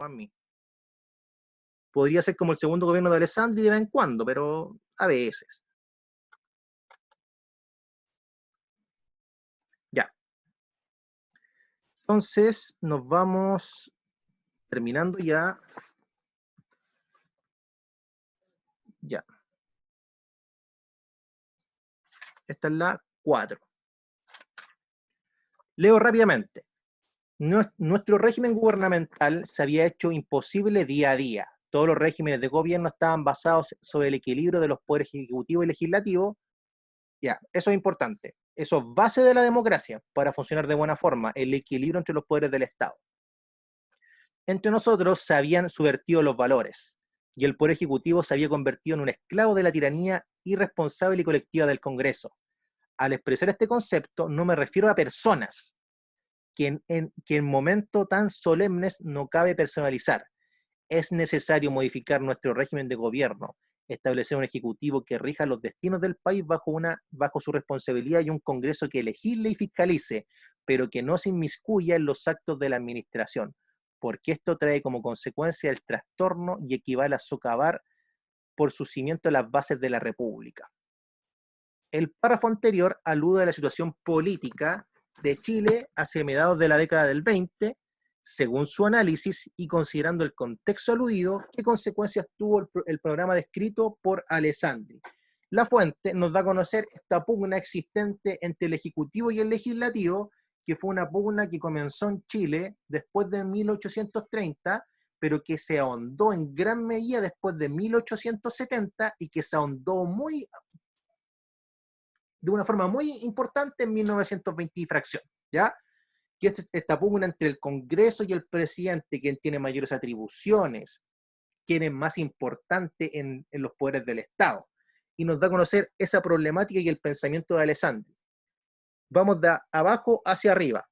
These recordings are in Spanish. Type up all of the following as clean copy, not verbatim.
a mí. Podría ser como el segundo gobierno de Alessandri de vez en cuando, pero a veces. Ya. Entonces, nos vamos terminando ya. Ya. Esta es la 4. Leo rápidamente. Nuestro régimen gubernamental se había hecho imposible día a día. Todos los regímenes de gobierno estaban basados sobre el equilibrio de los poderes ejecutivo y legislativo. Ya, eso es importante. Eso es base de la democracia para funcionar de buena forma, el equilibrio entre los poderes del Estado. Entre nosotros se habían subvertido los valores y el poder ejecutivo se había convertido en un esclavo de la tiranía irresponsable y colectiva del Congreso. Al expresar este concepto no me refiero a personas, que en momentos tan solemnes no cabe personalizar. Es necesario modificar nuestro régimen de gobierno, establecer un ejecutivo que rija los destinos del país bajo su responsabilidad y un Congreso que legisle y fiscalice, pero que no se inmiscuya en los actos de la administración, porque esto trae como consecuencia el trastorno y equivale a socavar por su cimiento las bases de la República. El párrafo anterior alude a la situación política de Chile hacia mediados de la década del 20, según su análisis y considerando el contexto aludido, ¿qué consecuencias tuvo el programa descrito por Alessandri? La fuente nos da a conocer esta pugna existente entre el Ejecutivo y el Legislativo, que fue una pugna que comenzó en Chile después de 1830, pero que se ahondó en gran medida después de 1870 y que se ahondó de una forma muy importante en 1920 y fracción, ¿ya? Que es esta pugna entre el Congreso y el presidente, quien tiene mayores atribuciones, quien es más importante en los poderes del Estado. Y nos da a conocer esa problemática y el pensamiento de Alessandri. Vamos de abajo hacia arriba.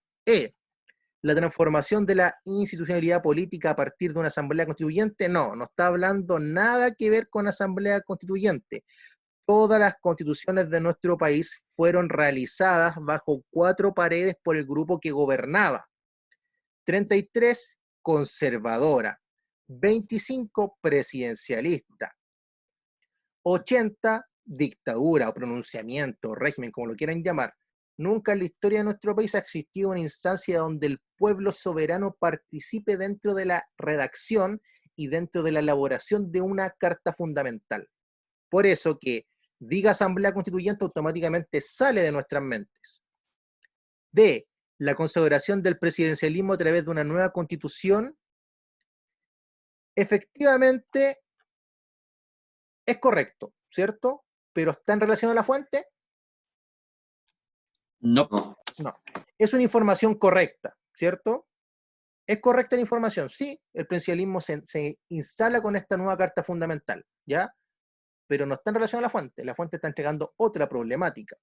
La transformación de la institucionalidad política a partir de una asamblea constituyente, no está hablando nada que ver con asamblea constituyente. Todas las constituciones de nuestro país fueron realizadas bajo 4 paredes por el grupo que gobernaba. 33, conservadora. 25, presidencialista. 80, dictadura o pronunciamiento, régimen, como lo quieran llamar. Nunca en la historia de nuestro país ha existido una instancia donde el pueblo soberano participe dentro de la redacción y dentro de la elaboración de una carta fundamental. Por eso que diga asamblea constituyente automáticamente sale de nuestras mentes. D, la consagración del presidencialismo a través de una nueva constitución, efectivamente es correcto, ¿cierto? Pero ¿está en relación a la fuente? No. No. Es una información correcta, ¿cierto? ¿Es correcta la información? Sí, el presidencialismo se instala con esta nueva carta fundamental, ¿ya? Pero no está en relación a la fuente está entregando otra problemática.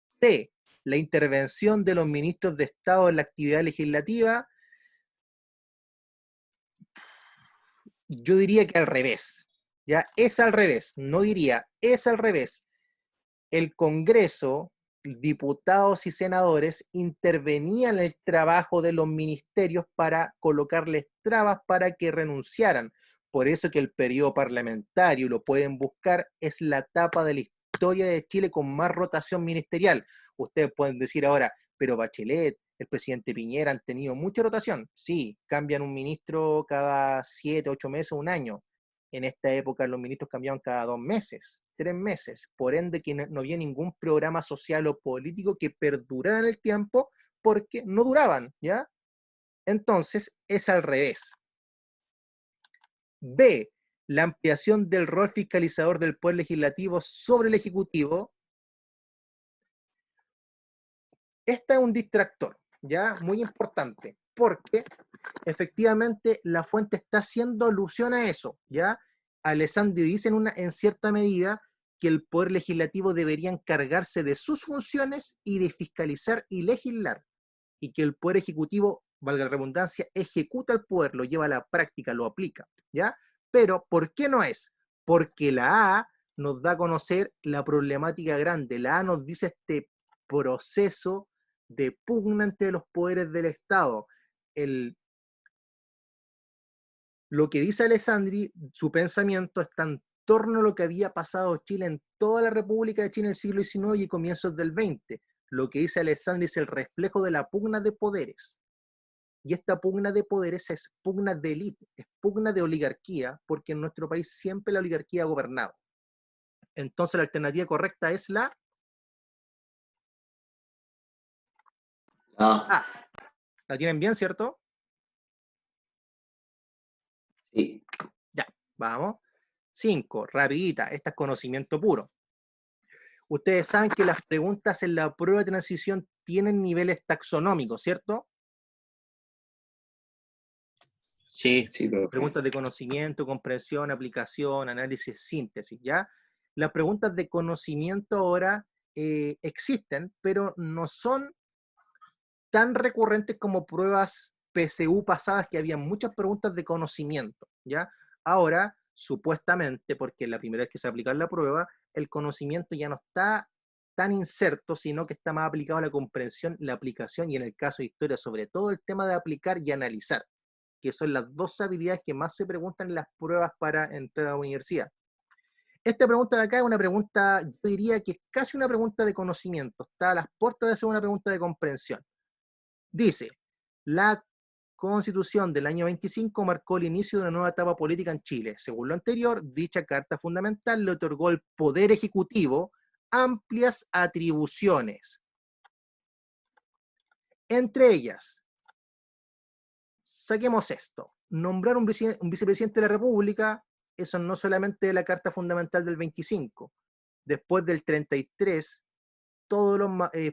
C, la intervención de los ministros de Estado en la actividad legislativa, yo diría que al revés, ¿ya? Es al revés, no diría, es al revés. El Congreso, diputados y senadores intervenían en el trabajo de los ministerios para colocarles trabas para que renunciaran. Por eso que el periodo parlamentario, lo pueden buscar, es la etapa de la historia de Chile con más rotación ministerial. Ustedes pueden decir ahora, pero Bachelet, el presidente Piñera han tenido mucha rotación. Sí, cambian un ministro cada 7, 8 meses, un año. En esta época los ministros cambiaban cada 2 meses, 3 meses. Por ende, que no había ningún programa social o político que perdurara en el tiempo porque no duraban, ¿ya? Entonces, es al revés. B, la ampliación del rol fiscalizador del poder legislativo sobre el ejecutivo. Este es un distractor, ¿ya? Muy importante, porque efectivamente la fuente está haciendo alusión a eso, ¿ya? Alessandri dice en cierta medida que el poder legislativo debería encargarse de sus funciones y de fiscalizar y legislar, y que el poder ejecutivo, valga la redundancia, ejecuta el poder, lo lleva a la práctica, lo aplica, ¿ya? Pero, ¿por qué no es? Porque la A nos da a conocer la problemática grande, la A nos dice este proceso de pugna entre los poderes del Estado, Lo que dice Alessandri, su pensamiento está en torno a lo que había pasado Chile en toda la República de Chile en el siglo XIX y comienzos del XX. Lo que dice Alessandri es el reflejo de la pugna de poderes. Y esta pugna de poderes es pugna de élite, es pugna de oligarquía, porque en nuestro país siempre la oligarquía ha gobernado. Entonces la alternativa correcta es la Ah, A. ¿La tienen bien, cierto? sí. Ya, vamos. 5, rapidita, esta es conocimiento puro. Ustedes saben que las preguntas en la prueba de transición tienen niveles taxonómicos, ¿cierto? Sí. Sí, profe. Preguntas de conocimiento, comprensión, aplicación, análisis, síntesis, ¿ya? Las preguntas de conocimiento ahora existen, pero no son tan recurrentes como pruebas PSU pasadas, que había muchas preguntas de conocimiento, ¿ya? Ahora, supuestamente, porque es la primera vez que se aplica la prueba, el conocimiento ya no está tan inserto, sino que está más aplicado a la comprensión, la aplicación, y en el caso de historia, sobre todo el tema de aplicar y analizar, que son las dos habilidades que más se preguntan en las pruebas para entrar a la universidad. Esta pregunta de acá es una pregunta, yo diría que es casi una pregunta de conocimiento, está a las puertas de ser una pregunta de comprensión. Dice, la Constitución del año 25 marcó el inicio de una nueva etapa política en Chile. Según lo anterior, dicha Carta Fundamental le otorgó al Poder Ejecutivo amplias atribuciones. Entre ellas, saquemos esto, nombrar un vicepresidente de la República, eso no solamente de la Carta Fundamental del 25. Después del 33, todos los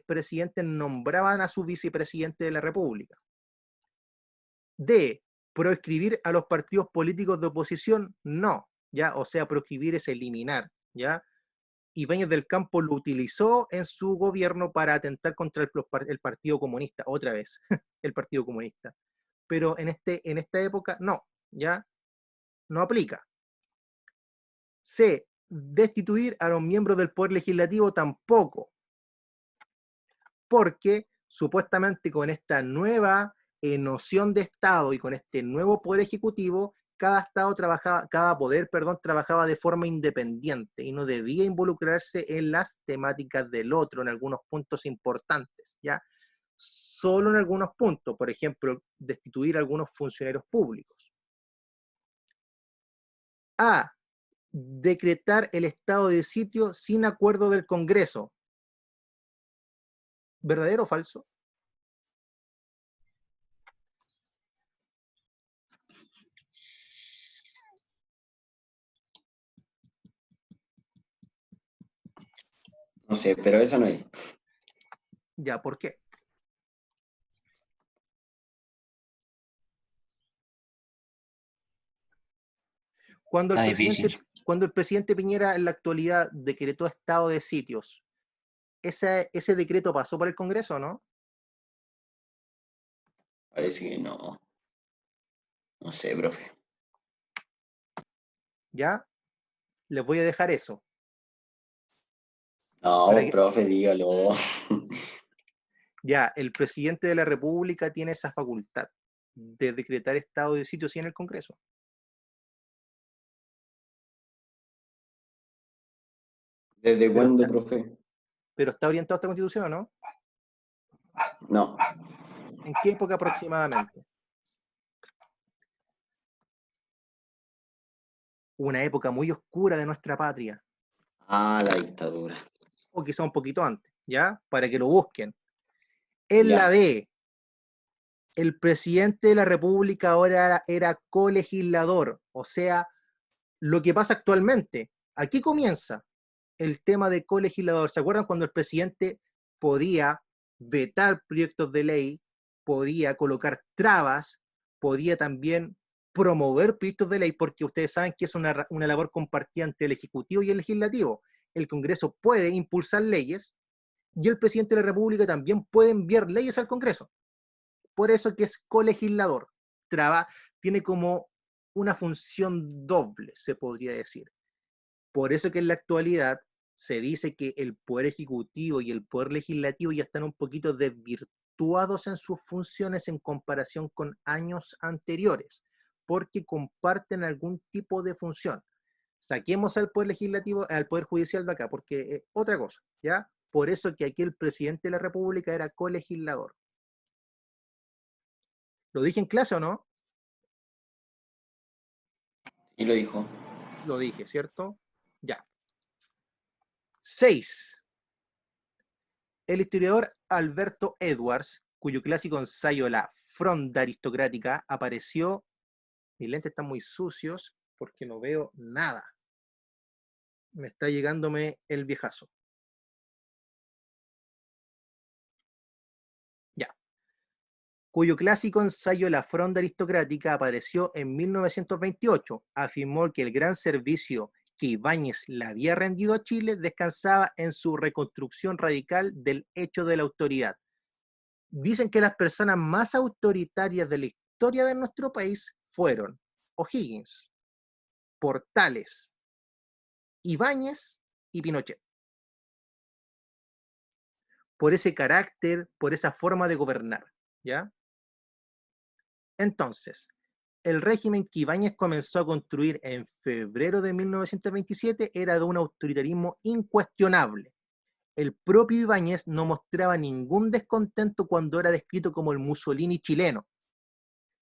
presidentes nombraban a su vicepresidente de la República. D, proscribir a los partidos políticos de oposición, no, ¿ya? O sea, proscribir es eliminar, ¿ya? Ibáñez del Campo lo utilizó en su gobierno para atentar contra el Partido Comunista, otra vez, el Partido Comunista. Pero en esta época, no, ¿ya? No aplica. C, destituir a los miembros del Poder Legislativo, tampoco, porque supuestamente con esta nueva noción de Estado y con este nuevo Poder Ejecutivo, cada poder trabajaba de forma independiente y no debía involucrarse en las temáticas del otro en algunos puntos importantes, ¿ya? Solo en algunos puntos, por ejemplo, destituir a algunos funcionarios públicos. A, decretar el estado de sitio sin acuerdo del Congreso. ¿Verdadero o falso? No sé, pero esa no es. Ya, ¿por qué? Cuando Está difícil. el presidente Piñera en la actualidad decretó estado de sitios, ¿ese decreto pasó por el Congreso o no? Parece que no. No sé, profe. ¿Ya? Les voy a dejar eso. Para No, que, profe, dígalo. ya, el presidente de la República tiene esa facultad de decretar estado de sitio sí en el Congreso. ¿Desde Pero cuándo, está, profe? pero está orientado a esta Constitución, ¿o no? No. ¿En qué época aproximadamente? Una época muy oscura de nuestra patria, Ah, la dictadura. o quizá un poquito antes, ¿ya? Para que lo busquen. En la Ya. B, el presidente de la República ahora era colegislador, o sea, lo que pasa actualmente. Aquí comienza el tema de colegislador. ¿Se acuerdan cuando el presidente podía vetar proyectos de ley, podía colocar trabas, podía también promover proyectos de ley? Porque ustedes saben que es una labor compartida entre el Ejecutivo y el Legislativo. El Congreso puede impulsar leyes y el presidente de la República también puede enviar leyes al Congreso. Por eso que es colegislador. Tiene como una función doble, se podría decir. Por eso que en la actualidad se dice que el Poder Ejecutivo y el Poder Legislativo ya están un poquito desvirtuados en sus funciones en comparación con años anteriores. porque comparten algún tipo de función. Saquemos al poder legislativo, al poder judicial de acá, porque otra cosa, ¿ya? Por eso que aquí el presidente de la República era colegislador. ¿Lo dije en clase o no? Y lo dijo. Lo dije, ¿cierto? Ya. 6. El historiador Alberto Edwards, cuyo clásico ensayo La fronda aristocrática apareció. Mis lentes están muy sucios porque no veo nada. Me está llegándome el viejazo. Ya. Cuyo clásico ensayo La fronda aristocrática apareció en 1928. Afirmó que el gran servicio que Ibáñez le había rendido a Chile descansaba en su reconstrucción radical del hecho de la autoridad. Dicen que las personas más autoritarias de la historia de nuestro país fueron O'Higgins, Portales, Ibáñez y Pinochet. Por ese carácter, por esa forma de gobernar, ¿ya? Entonces, el régimen que Ibáñez comenzó a construir en febrero de 1927 era de un autoritarismo incuestionable. El propio Ibáñez no mostraba ningún descontento cuando era descrito como el Mussolini chileno.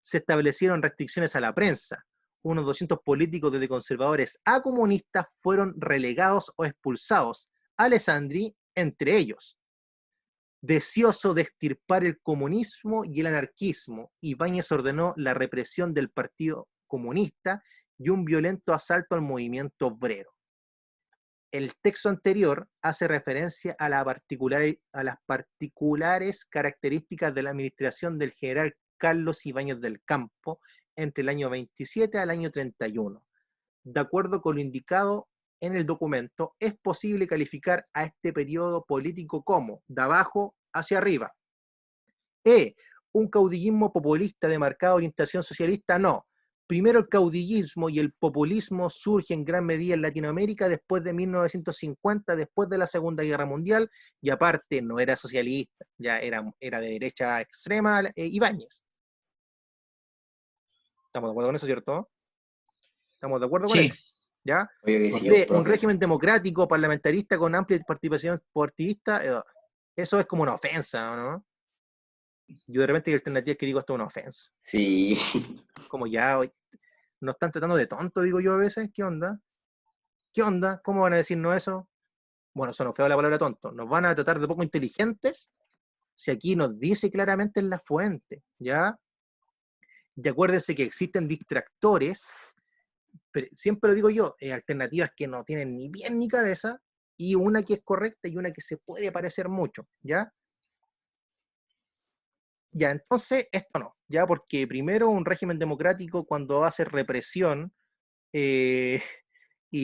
Se establecieron restricciones a la prensa. Unos 200 políticos desde conservadores a comunistas fueron relegados o expulsados, Alessandri entre ellos. Deseoso de extirpar el comunismo y el anarquismo, Ibáñez ordenó la represión del Partido Comunista y un violento asalto al movimiento obrero. El texto anterior hace referencia a las particulares características de la administración del general Carlos Ibáñez del Campo entre el año 27 al año 31. De acuerdo con lo indicado en el documento, es posible calificar a este periodo político como, de abajo hacia arriba, un caudillismo populista de marcada orientación socialista. No. Primero el caudillismo y el populismo surgen en gran medida en Latinoamérica después de 1950, después de la Segunda Guerra Mundial, y aparte no era socialista, ya era de derecha extrema Ibáñez. ¿Estamos de acuerdo con eso, cierto? ¿Estamos de acuerdo con Sí. eso? ¿Ya? Sí, Un régimen democrático, parlamentarista, con amplia participación partidista, eso es como una ofensa, ¿no? Yo de repente hay alternativas que digo esto es una ofensa. Sí. Como ya, nos están tratando de tonto, digo yo a veces. ¿Qué onda? ¿Qué onda? ¿Cómo van a decirnos eso? Bueno, eso no fue la palabra tonto. ¿Nos van a tratar de poco inteligentes? Si aquí nos dice claramente en la fuente, ¿ya? Y acuérdense que existen distractores, pero siempre lo digo yo, alternativas que no tienen ni pie ni cabeza, y una que es correcta y una que se puede parecer mucho, ¿ya? Ya, entonces, esto no, ¿ya? Porque primero un régimen democrático cuando hace represión y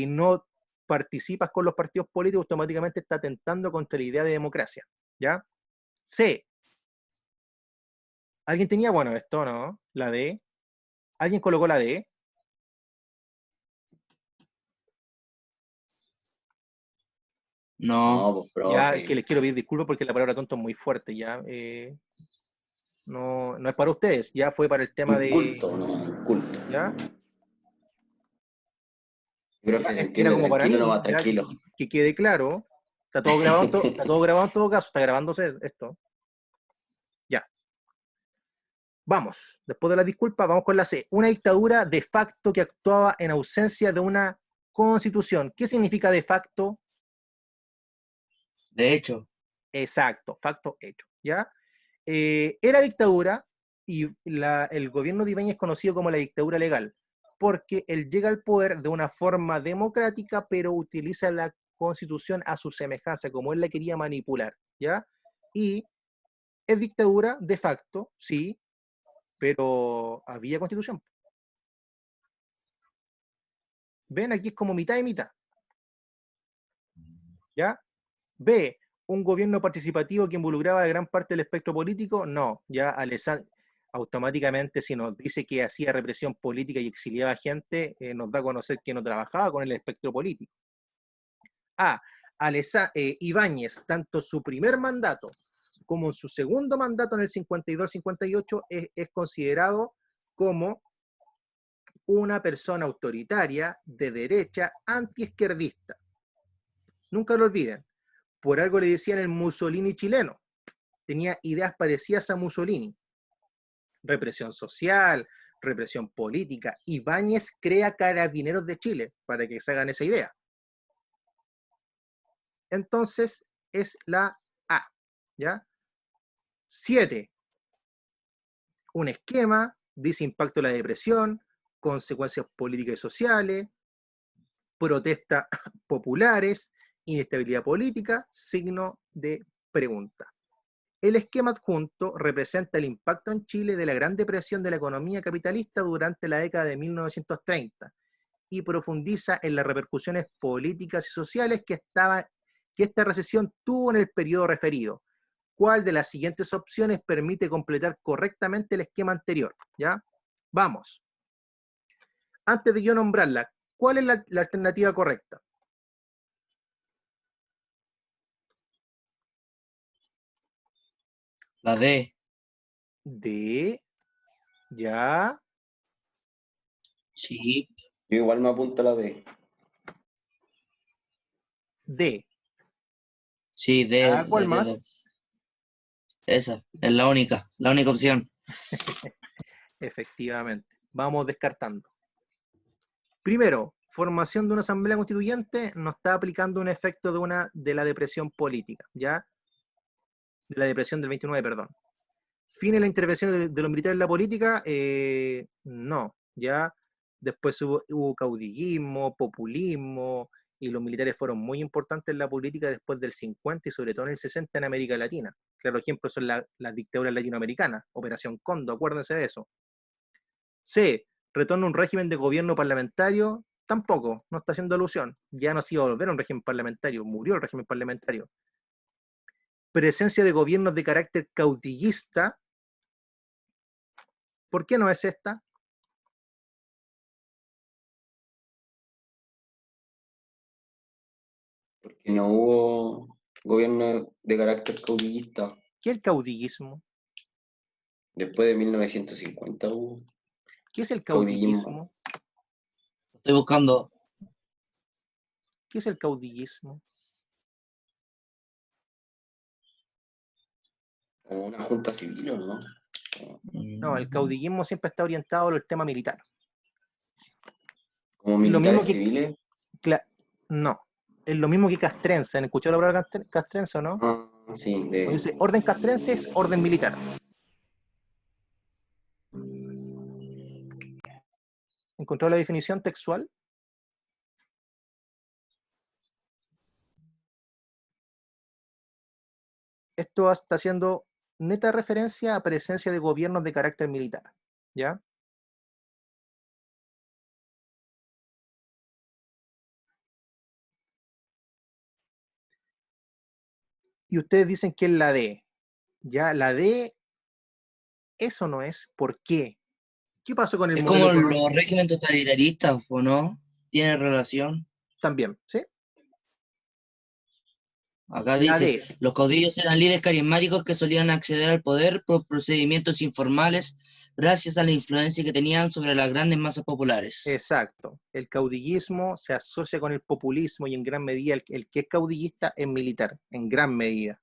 no participas con los partidos políticos, automáticamente está atentando contra la idea de democracia, ¿ya? C. ¿Alguien tenía, bueno, esto, no? La D. ¿Alguien colocó la D? No. No, pues, Ya, es que profe. les quiero pedir disculpas porque la palabra tonto es muy fuerte, ¿ya? No, no es para ustedes, ya fue para el tema de... Inculto, ¿no? Inculto. ¿Ya? Profe, se Era entiende, como para tranquilo mí, nomás, ya tranquilo. que quede claro. Está todo grabado, está todo grabado en todo caso, está grabándose esto. Ya. Vamos, después de la disculpa, vamos con la C. Una dictadura de facto que actuaba en ausencia de una constitución. ¿Qué significa de facto? De hecho. Exacto, facto hecho, ¿ya? Era dictadura y el gobierno de Ibáñez es conocido como la dictadura legal, porque él llega al poder de una forma democrática, pero utiliza la constitución a su semejanza, como él la quería manipular, ¿ya? Y es dictadura de facto, sí, pero había constitución. ¿Ven? Aquí es como mitad y mitad, ¿ya? B, un gobierno participativo que involucraba a gran parte del espectro político. No, ya automáticamente si nos dice que hacía represión política y exiliaba gente, nos da a conocer que no trabajaba con el espectro político. A, Ibáñez, tanto su primer mandato como en su segundo mandato en el 52-58 es considerado como una persona autoritaria, de derecha, antiizquierdista. Nunca lo olviden. Por algo le decían el Mussolini chileno. Tenía ideas parecidas a Mussolini. Represión social, represión política. Ibáñez crea Carabineros de Chile, para que se hagan esa idea. Entonces, es la A, ¿ya? 7. Un esquema, dice impacto de la depresión, consecuencias políticas y sociales, protestas populares, inestabilidad política, signo de pregunta. El esquema adjunto representa el impacto en Chile de la Gran Depresión de la economía capitalista durante la década de 1930 y profundiza en las repercusiones políticas y sociales que esta recesión tuvo en el periodo referido. ¿Cuál de las siguientes opciones permite completar correctamente el esquema anterior? ¿Ya? Vamos. Antes de yo nombrarla, ¿cuál es la alternativa correcta? La D. D. ¿Ya? Sí. Yo igual me apunto a la D. D. Sí, ¿Ya? D. ¿Cuál más? D. Esa es la única opción. Efectivamente. Vamos descartando. Primero, formación de una asamblea constituyente no está aplicando un efecto de la depresión política, ¿ya? De la depresión del 29, perdón. ¿Fin de la intervención de los militares en la política? No, ¿ya? Después hubo caudillismo, populismo, y los militares fueron muy importantes en la política después del 50 y sobre todo en el 60 en América Latina. Claro, ejemplo son las dictaduras latinoamericanas, Operación Cóndor, acuérdense de eso. C, retorno a un régimen de gobierno parlamentario, tampoco, no está haciendo alusión. Ya no se iba a volver a un régimen parlamentario, murió el régimen parlamentario. Presencia de gobiernos de carácter caudillista, ¿por qué no es esta? Porque no hubo gobierno de carácter caudillista. ¿Qué es el caudillismo? Después de 1950 hubo ¿Qué es el caudillismo. caudillismo? Estoy buscando. ¿Qué es el caudillismo? Como una junta civil, ¿o no? No, el caudillismo siempre está orientado al tema militar. Como Es lo mismo militares que, civiles. no, es lo mismo que castrense. ¿Han escuchado la palabra castrense o no? Ah, sí, Cuando dice orden castrense es orden militar. ¿Encontró la definición textual? Esto está haciendo neta referencia a presencia de gobiernos de carácter militar, ¿ya? Y ustedes dicen que es la D, ¿ya? La D, eso no es. ¿Por qué? ¿Qué pasó con el Es modelo como económico? los regímenes totalitaristas, ¿o no? Tiene relación. También, ¿sí? Acá La dice, D, los caudillos eran líderes carismáticos que solían acceder al poder por procedimientos informales gracias a la influencia que tenían sobre las grandes masas populares. exacto. El caudillismo se asocia con el populismo y en gran medida el que es caudillista es militar, en gran medida.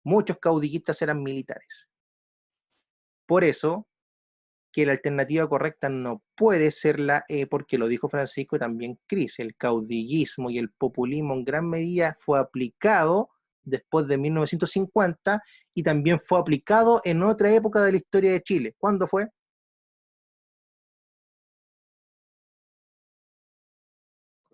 Muchos caudillistas eran militares. Por eso, que la alternativa correcta no puede ser la E, porque lo dijo Francisco y también Cris. El caudillismo y el populismo en gran medida fue aplicado después de 1950 y también fue aplicado en otra época de la historia de Chile. ¿Cuándo fue?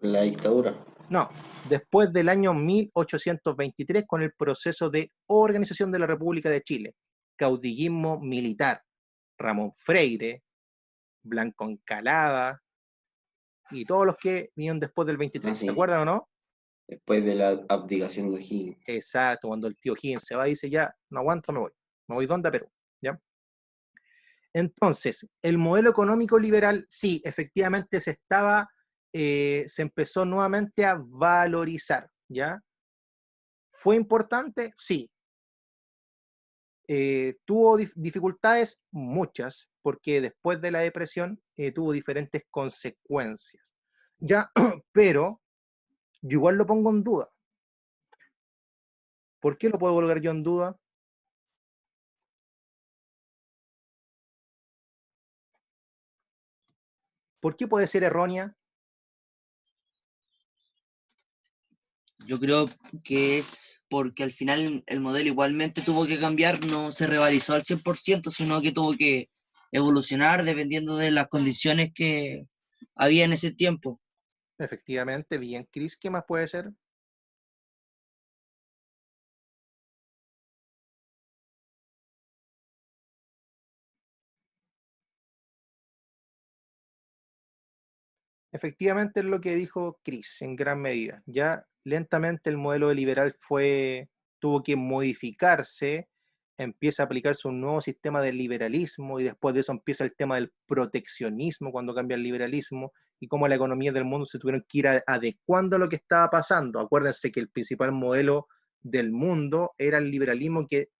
La dictadura. No, después del año 1823 con el proceso de organización de la República de Chile. Caudillismo militar. Ramón Freire, Blanco Encalada y todos los que vinieron después del 23. Ah, sí. ¿Se acuerdan o no? Después de la abdicación de O'Higgins. Exacto, cuando el tío Higgins se va y dice ya, no aguanto, me voy. Me voy ¿dónde? A Perú. ¿Ya? Entonces, el modelo económico liberal, sí, efectivamente se empezó nuevamente a valorizar, ¿ya? ¿Fue importante? Sí. ¿Tuvo dificultades? Muchas, porque después de la depresión tuvo diferentes consecuencias. Ya, pero yo igual lo pongo en duda. ¿Por qué lo puedo colocar yo en duda? ¿Por qué puede ser errónea? Yo creo que es porque al final el modelo igualmente tuvo que cambiar, no se revalorizó al 100%, sino que tuvo que evolucionar dependiendo de las condiciones que había en ese tiempo. Efectivamente, bien, Chris, ¿qué más puede ser? Efectivamente es lo que dijo Chris en gran medida. Ya lentamente el modelo liberal tuvo que modificarse, empieza a aplicarse un nuevo sistema de liberalismo y después de eso empieza el tema del proteccionismo cuando cambia el liberalismo y cómo la economía del mundo se tuvieron que ir adecuando a lo que estaba pasando. Acuérdense que el principal modelo del mundo era el liberalismo que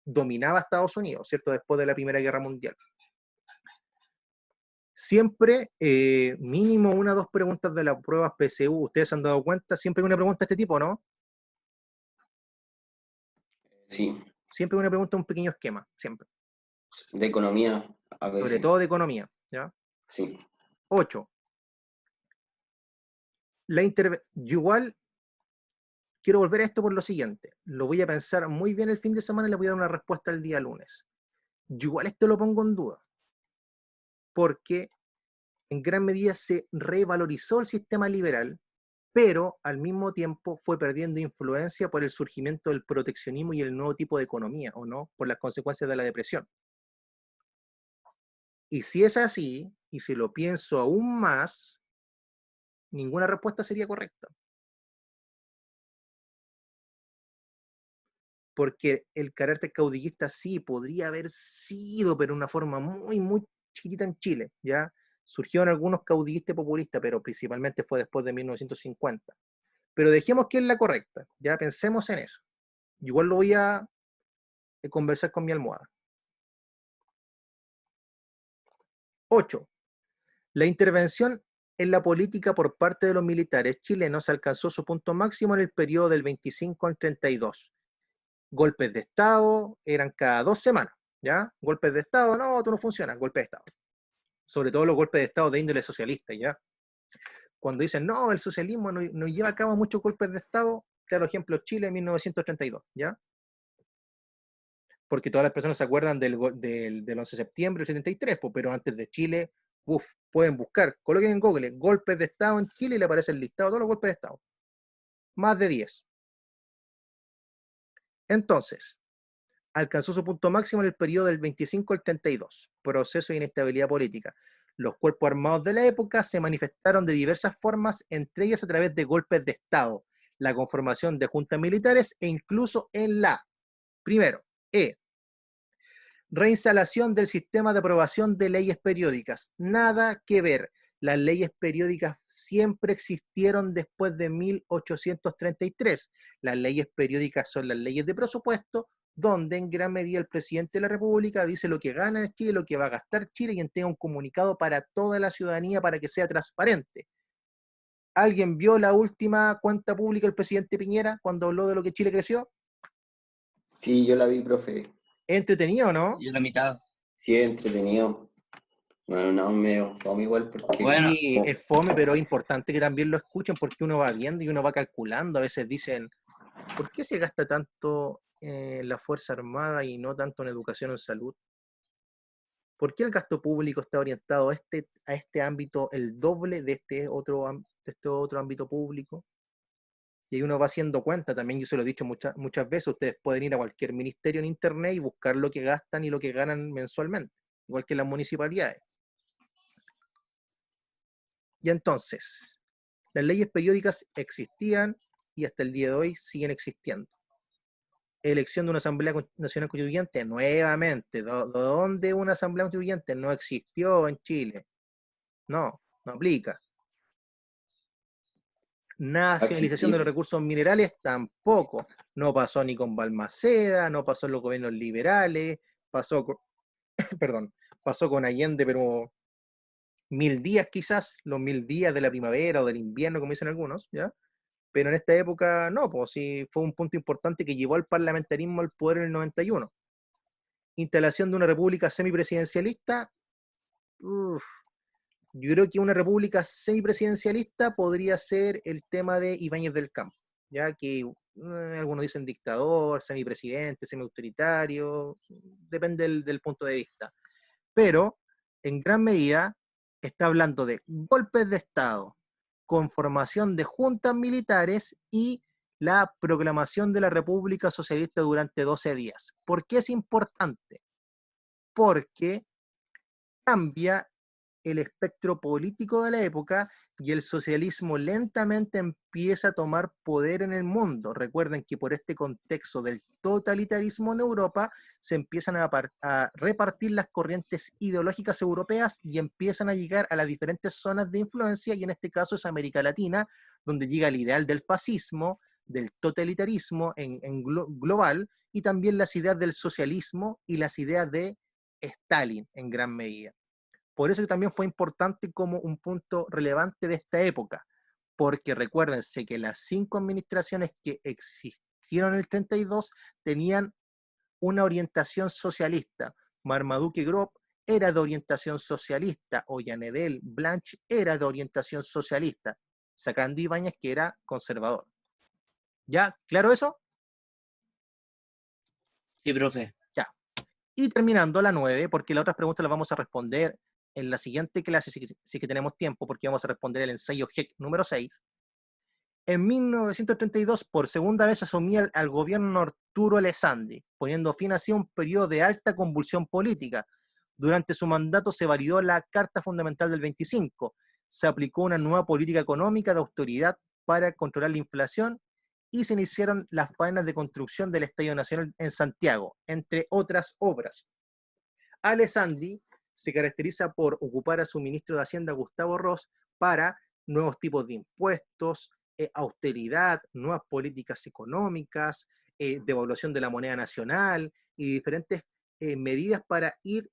dominaba Estados Unidos, ¿cierto? Después de la Primera Guerra Mundial. Siempre, mínimo una o dos preguntas de las pruebas PSU, ¿ustedes se han dado cuenta? Siempre hay una pregunta de este tipo, ¿no? Sí, Siempre hay una pregunta, un pequeño esquema, siempre. de economía a Sobre veces. todo de economía, ¿ya? Sí, 8. Yo igual quiero volver a esto por lo siguiente. Lo voy a pensar muy bien el fin de semana y le voy a dar una respuesta el día lunes. Yo igual esto lo pongo en duda. Porque en gran medida se revalorizó el sistema liberal, pero al mismo tiempo fue perdiendo influencia por el surgimiento del proteccionismo y el nuevo tipo de economía, ¿o no? Por las consecuencias de la depresión. Y si es así, y si lo pienso aún más, ninguna respuesta sería correcta. Porque el carácter caudillista sí podría haber sido, pero de una forma muy, muy chiquitita en Chile, ¿ya? Surgieron algunos caudillistas populistas, pero principalmente fue después de 1950. Pero dejemos que es la correcta, ya pensemos en eso. Igual lo voy a conversar con mi almohada. 8. La intervención en la política por parte de los militares chilenos alcanzó su punto máximo en el periodo del 25 al 32. Golpes de Estado eran cada 2 semanas, ¿ya? Golpes de Estado, no, tú no funcionas, golpes de Estado. Sobre todo los golpes de Estado de índole socialista, ¿ya? Cuando dicen, no, el socialismo no lleva a cabo muchos golpes de Estado, claro ejemplo, Chile en 1932, ¿ya? Porque todas las personas se acuerdan del 11 de septiembre del 73, pues, pero antes de Chile, pueden buscar, coloquen en Google golpes de Estado en Chile y le aparece el listado de todos los golpes de Estado. Más de 10. Entonces, alcanzó su punto máximo en el periodo del 25 al 32, proceso de inestabilidad política. Los cuerpos armados de la época se manifestaron de diversas formas, entre ellas a través de golpes de Estado, la conformación de juntas militares e incluso en primero, reinstalación del sistema de aprobación de leyes periódicas. Nada que ver. Las leyes periódicas siempre existieron después de 1833. Las leyes periódicas son las leyes de presupuesto, donde en gran medida el presidente de la República dice lo que gana Chile, lo que va a gastar Chile y entrega un comunicado para toda la ciudadanía para que sea transparente. ¿Alguien vio la última cuenta pública del presidente Piñera cuando habló de lo que Chile creció? sí, yo la vi, profe. ¿Entretenido, no? Yo la mitad. Sí, es entretenido. Bueno, no, medio fome igual porque... Bueno, Sí, es fome, pero es importante que también lo escuchen porque uno va viendo y uno va calculando. A veces dicen, ¿por qué se gasta tanto en la Fuerza Armada y no tanto en educación o en salud? ¿Por qué el gasto público está orientado a este ámbito el doble de este otro ámbito público? Y ahí uno va haciendo cuenta, también yo se lo he dicho muchas veces, ustedes pueden ir a cualquier ministerio en internet y buscar lo que gastan y lo que ganan mensualmente, igual que las municipalidades. Y entonces, las leyes periódicas existían y hasta el día de hoy siguen existiendo. Elección de una Asamblea Nacional Constituyente, nuevamente, ¿dónde una Asamblea Constituyente? No existió en Chile. No aplica. Nacionalización de los recursos minerales, tampoco. No pasó ni con Balmaceda, no pasó en los gobiernos liberales, pasó pasó con Allende, pero 1000 días quizás, los 1000 días de la primavera o del invierno, como dicen algunos, ¿ya? Pero en esta época no, pues sí fue un punto importante que llevó al parlamentarismo al poder en el 91. Instalación de una república semipresidencialista, uf, yo creo que una república semipresidencialista podría ser el tema de Ibáñez del Campo, ya que algunos dicen dictador, semipresidente, semiautoritario, depende del punto de vista. Pero en gran medida está hablando de golpes de Estado, conformación de juntas militares y la proclamación de la República Socialista durante 12 días. ¿Por qué es importante? Porque cambia el espectro político de la época y el socialismo lentamente empieza a tomar poder en el mundo. Recuerden que por este contexto del totalitarismo en Europa se empiezan a repartir las corrientes ideológicas europeas y empiezan a llegar a las diferentes zonas de influencia, y en este caso es América Latina, donde llega el ideal del fascismo, del totalitarismo global, y también las ideas del socialismo y las ideas de Stalin en gran medida. Por eso también fue importante como un punto relevante de esta época, porque recuérdense que las 5 administraciones que existieron en el 32 tenían una orientación socialista. Marmaduke Grob era de orientación socialista, Ollanedel Blanch era de orientación socialista, sacando Ibáñez que era conservador. ¿Ya? ¿Claro eso? Sí, profe. Ya. Y terminando la 9, porque las otras preguntas las vamos a responder en la siguiente clase, si que tenemos tiempo, porque vamos a responder el ensayo GEC número 6. En 1932, por segunda vez asumía al gobierno Arturo Alessandri, poniendo fin así a un periodo de alta convulsión política. Durante su mandato se validó la Carta Fundamental del 25, se aplicó una nueva política económica de austeridad para controlar la inflación y se iniciaron las faenas de construcción del Estadio Nacional en Santiago, entre otras obras. Alessandri se caracteriza por ocupar a su ministro de Hacienda, Gustavo Ross, para nuevos tipos de impuestos, austeridad, nuevas políticas económicas, devaluación de la moneda nacional y diferentes medidas para ir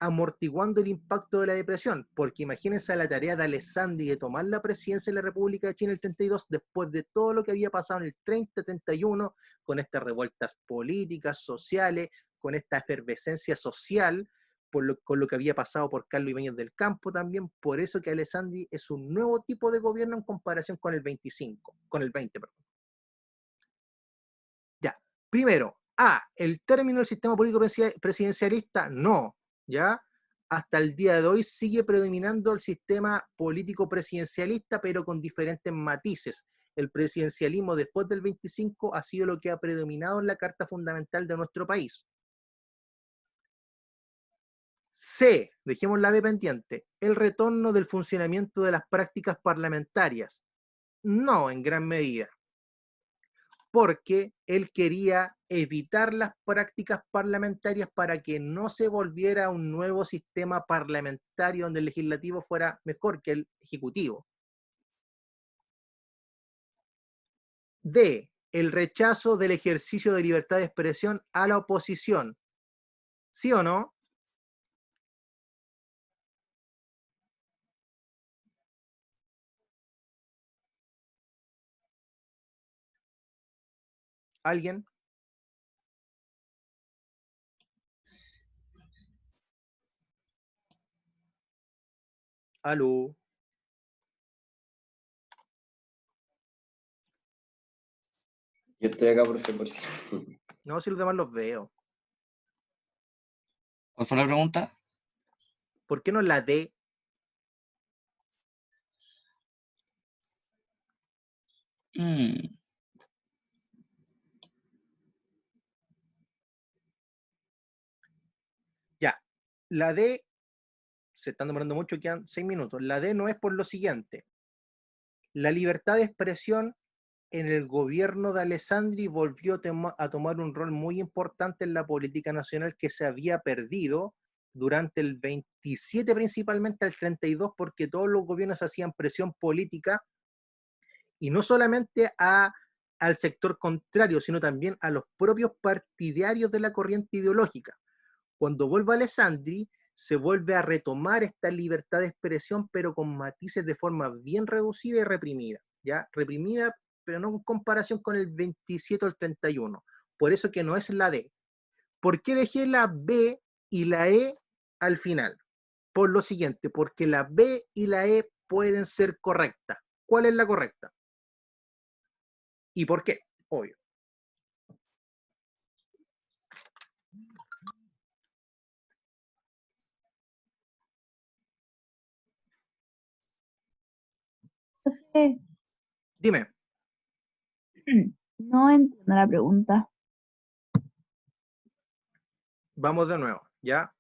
amortiguando el impacto de la depresión, porque imagínense la tarea de Alessandri de tomar la presidencia de la República de Chile en el 32, después de todo lo que había pasado en el 30-31, con estas revueltas políticas, sociales, con esta efervescencia social, con lo que había pasado por Carlos Ibáñez del Campo también. Por eso que Alessandri es un nuevo tipo de gobierno en comparación con el 25, con el 20, perdón. Ya, primero, el término del sistema político presidencialista, no, ¿ya? Hasta el día de hoy sigue predominando el sistema político presidencialista, pero con diferentes matices. El presidencialismo después del 25 ha sido lo que ha predominado en la Carta Fundamental de nuestro país. C, dejemos la B pendiente, el retorno del funcionamiento de las prácticas parlamentarias. No, en gran medida, porque él quería evitar las prácticas parlamentarias para que no se volviera un nuevo sistema parlamentario donde el legislativo fuera mejor que el ejecutivo. D, el rechazo del ejercicio de libertad de expresión a la oposición. ¿Sí o no? ¿Alguien? ¿Aló? Yo estoy acá, profe, por si. No, si los demás los veo. ¿Cuál fue la pregunta? ¿Por qué no la D? Ya, la D, se están demorando mucho, quedan 6 minutos. La D no es por lo siguiente. La libertad de expresión en el gobierno de Alessandri volvió a tomar un rol muy importante en la política nacional que se había perdido durante el 27 principalmente al 32, porque todos los gobiernos hacían presión política y no solamente al sector contrario, sino también a los propios partidarios de la corriente ideológica. Cuando vuelve Alessandri, se vuelve a retomar esta libertad de expresión, pero con matices de forma bien reducida y reprimida, ¿ya? Reprimida, pero no en comparación con el 27 o el 31. Por eso que no es la D. ¿Por qué dejé la B y la E al final? Por lo siguiente, porque la B y la E pueden ser correctas. ¿Cuál es la correcta? ¿Y por qué? Obvio. Dime. No entiendo la pregunta. Vamos de nuevo, ¿ya?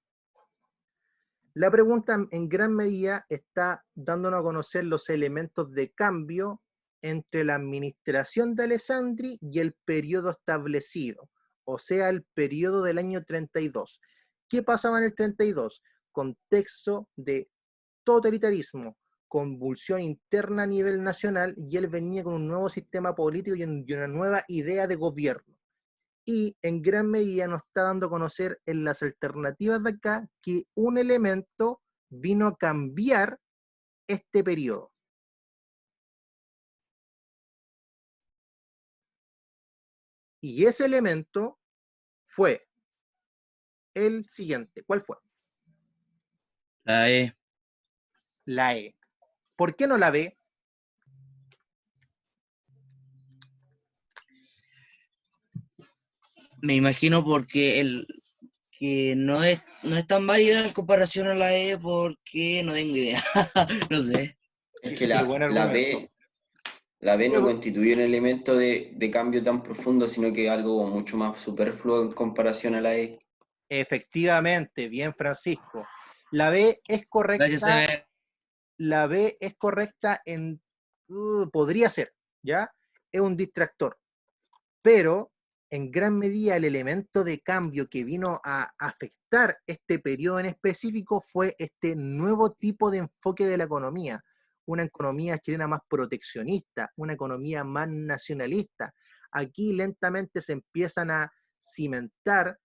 La pregunta en gran medida está dándonos a conocer los elementos de cambio entre la administración de Alessandri y el periodo establecido, o sea, el periodo del año 32. ¿Qué pasaba en el 32? Contexto de totalitarismo, convulsión interna a nivel nacional, y él venía con un nuevo sistema político y una nueva idea de gobierno. Y en gran medida nos está dando a conocer en las alternativas de acá que un elemento vino a cambiar este periodo. Y ese elemento fue el siguiente. ¿Cuál fue? La E. La E. ¿Por qué no la B? Me imagino porque que no es tan válida en comparación a la E porque no tengo idea. No sé. Es que Qué buen argumento. la B no Luego- constituye un elemento de cambio tan profundo, sino que algo mucho más superfluo en comparación a la E. Efectivamente, bien Francisco. La B es Gracias, correcta. CB. La B es correcta en... podría ser, ¿ya? Es un distractor. Pero en gran medida el elemento de cambio que vino a afectar este periodo en específico fue este nuevo tipo de enfoque de la economía, una economía chilena más proteccionista, una economía más nacionalista. Aquí lentamente se empiezan a cimentar,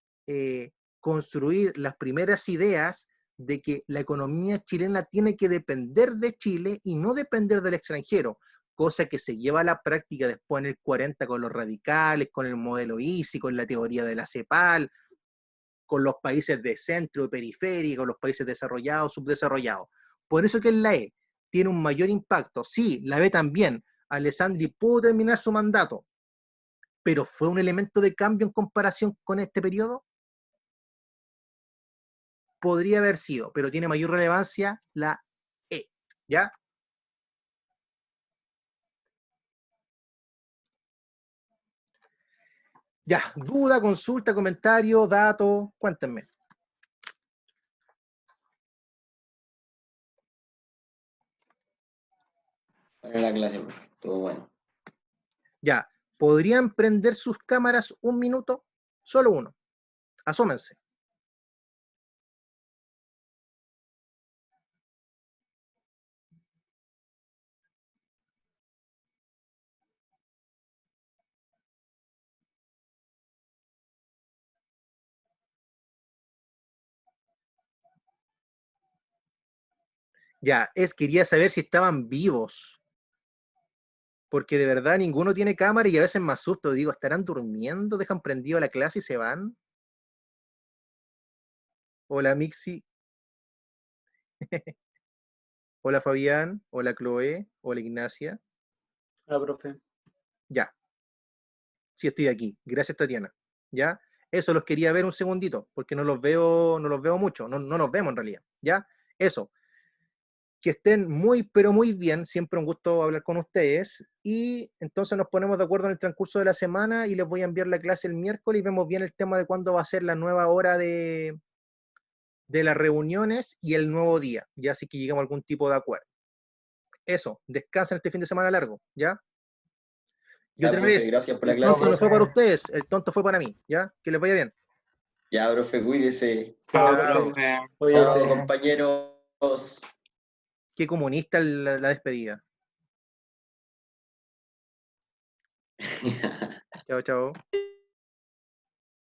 construir las primeras ideas de que la economía chilena tiene que depender de Chile y no depender del extranjero, cosa que se lleva a la práctica después en el 40 con los radicales, con el modelo ISI, con la teoría de la CEPAL, con los países de centro y periferia, con los países desarrollados, subdesarrollados. Por eso que la E tiene un mayor impacto. Sí, la B también. Alessandri pudo terminar su mandato, pero ¿fue un elemento de cambio en comparación con este periodo? Podría haber sido, pero tiene mayor relevancia la E, ¿ya? Ya, duda, consulta, comentario, dato, cuéntenme. Para la clase, todo bueno. Ya, ¿podrían prender sus cámaras un minuto? Solo uno. Asómense. Ya, quería saber si estaban vivos, porque de verdad ninguno tiene cámara y a veces me asusto. Digo, ¿estarán durmiendo? ¿Dejan prendido la clase y se van? Hola Mixi, hola Fabián, hola Chloe, hola Ignacia. Hola, profe. Ya, sí estoy aquí. Gracias Tatiana. Ya, eso los quería ver un segundito, porque no los veo mucho, no nos vemos en realidad. Ya, eso. Que estén muy, pero muy bien. Siempre un gusto hablar con ustedes. Y entonces nos ponemos de acuerdo en el transcurso de la semana y les voy a enviar la clase el miércoles y vemos bien el tema de cuándo va a ser la nueva hora de las reuniones y el nuevo día, ya así que llegamos a algún tipo de acuerdo. Eso, descansen este fin de semana largo, ¿ya? Y Ya, otra profe, vez, gracias por la el tonto clase. no fue para ustedes, el tonto fue para mí, ¿ya? Que les vaya bien. Ya, profe, cuídese. Chao, Chao. profe. Chao, Cuídese. compañeros. Qué comunista la despedida. Chao, chao.